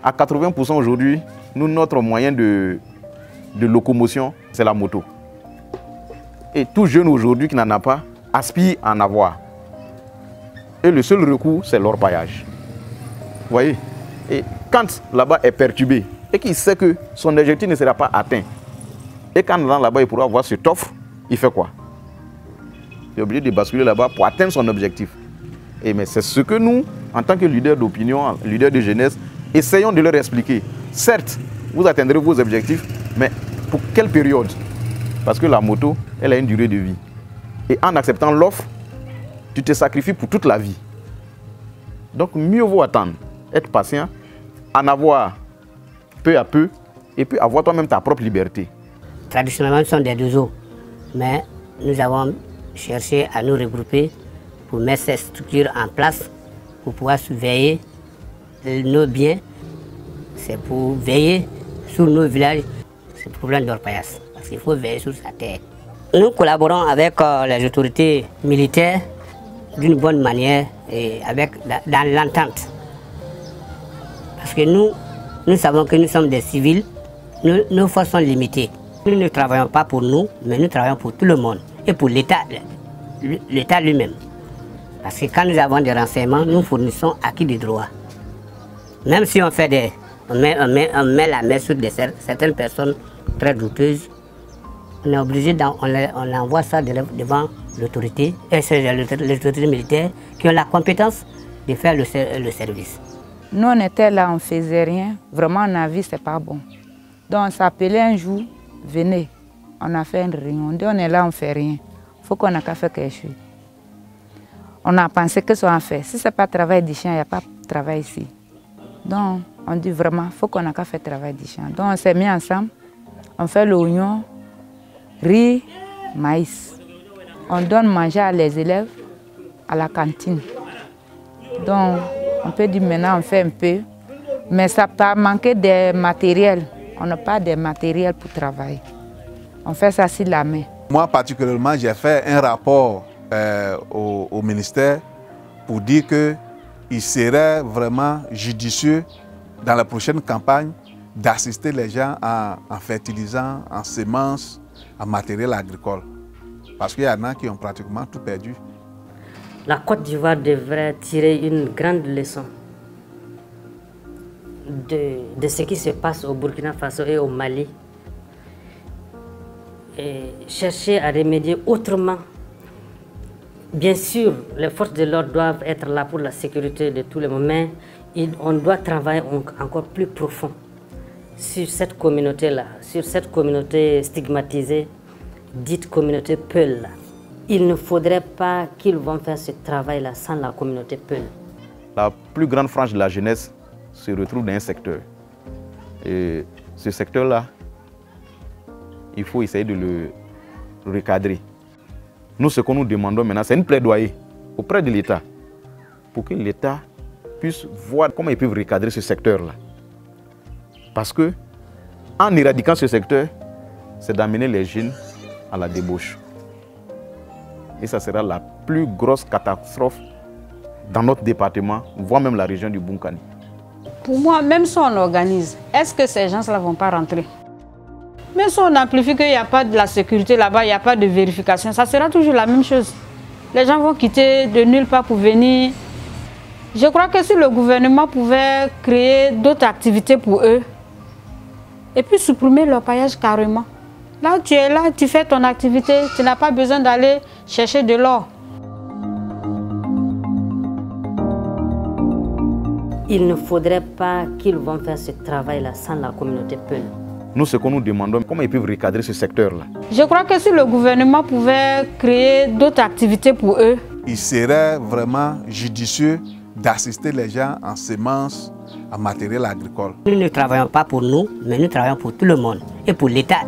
À 80% aujourd'hui, notre moyen de locomotion, c'est la moto. Et tout jeune aujourd'hui qui n'en a pas, aspire à en avoir. Et le seul recours, c'est l'orpaillage. Vous voyez? Et quand là-bas est perturbé et qu'il sait que son objectif ne sera pas atteint, et quand là-bas il pourra avoir cette offre, il fait quoi? Il est obligé de basculer là-bas pour atteindre son objectif. Et mais c'est ce que nous, en tant que leaders d'opinion, leaders de jeunesse, essayons de leur expliquer. Certes, vous atteindrez vos objectifs, mais pour quelle période? Parce que la moto, elle a une durée de vie. Et en acceptant l'offre, tu te sacrifies pour toute la vie. Donc mieux vaut attendre, être patient, en avoir peu à peu, et puis avoir toi-même ta propre liberté. Traditionnellement, nous sommes des deux eaux, mais nous avons cherché à nous regrouper pour mettre ces structures en place, pour pouvoir surveiller nos biens. C'est pour veiller sur nos villages, c'est le problème d'orpaillage, parce qu'il faut veiller sur sa terre. Nous collaborons avec les autorités militaires d'une bonne manière et dans l'entente. Parce que nous savons que nous sommes des civils, nos forces sont limitées. Nous ne travaillons pas pour nous, mais nous travaillons pour tout le monde et pour l'État lui-même. Parce que quand nous avons des renseignements, nous fournissons acquis des droits. Même si on fait on met la main sur certaines personnes très douteuses, on est obligé, on envoie ça devant l'autorité, et c'est les autorités militaires qui ont la compétence de faire le service. Nous on était là, on ne faisait rien, vraiment on a vu c'est pas bon. Donc on s'appelait un jour, venez, on a fait une réunion, on dit on est là, on ne fait rien, il faut qu'on a qu'à faire quelque chose. On a pensé que ça en fait, si ce n'est pas travail du champ, il n'y a pas de travail ici. Donc on dit vraiment, il faut qu'on a qu'à faire travail du champ. Donc on s'est mis ensemble, on fait l'oignon, riz, maïs. On donne manger à les élèves à la cantine. Donc, on peut dire maintenant on fait un peu, mais ça peut manquer de matériel. On n'a pas de matériel pour travailler. On fait ça sur la main. Moi, particulièrement, j'ai fait un rapport au ministère pour dire qu'il serait vraiment judicieux dans la prochaine campagne d'assister les gens en fertilisant, en semences, en matériel agricole. Parce qu'il y en a qui ont pratiquement tout perdu. La Côte d'Ivoire devrait tirer une grande leçon de ce qui se passe au Burkina Faso et au Mali. Et chercher à remédier autrement. Bien sûr, les forces de l'ordre doivent être là pour la sécurité de tout le monde, mais on doit travailler encore plus profond sur cette communauté-là, sur cette communauté stigmatisée, dite communauté Peul. Il ne faudrait pas qu'ils vont faire ce travail-là sans la communauté Peul. La plus grande frange de la jeunesse se retrouve dans un secteur. Et ce secteur-là, il faut essayer de le recadrer. Nous, ce que nous demandons maintenant, c'est une plaidoyer auprès de l'État pour que l'État puisse voir comment ils peuvent recadrer ce secteur-là. Parce que, en éradiquant ce secteur, c'est d'amener les jeunes à la débauche. Et ça sera la plus grosse catastrophe dans notre département, voire même la région du Bunkani. Pour moi, même si on organise, est-ce que ces gens-là ne vont pas rentrer? Même si on amplifie qu'il n'y a pas de la sécurité là-bas, il n'y a pas de vérification, ça sera toujours la même chose. Les gens vont quitter de nulle part pour venir. Je crois que si le gouvernement pouvait créer d'autres activités pour eux, et puis supprimer l'orpaillage carrément. Là, tu es là, tu fais ton activité, tu n'as pas besoin d'aller chercher de l'or. Il ne faudrait pas qu'ils vont faire ce travail-là sans la communauté Peul. Nous, ce que nous demandons, comment ils peuvent recadrer ce secteur-là. Je crois que si le gouvernement pouvait créer d'autres activités pour eux, il serait vraiment judicieux d'assister les gens en semences, en matériel agricole. Nous ne travaillons pas pour nous, mais nous travaillons pour tout le monde et pour l'État.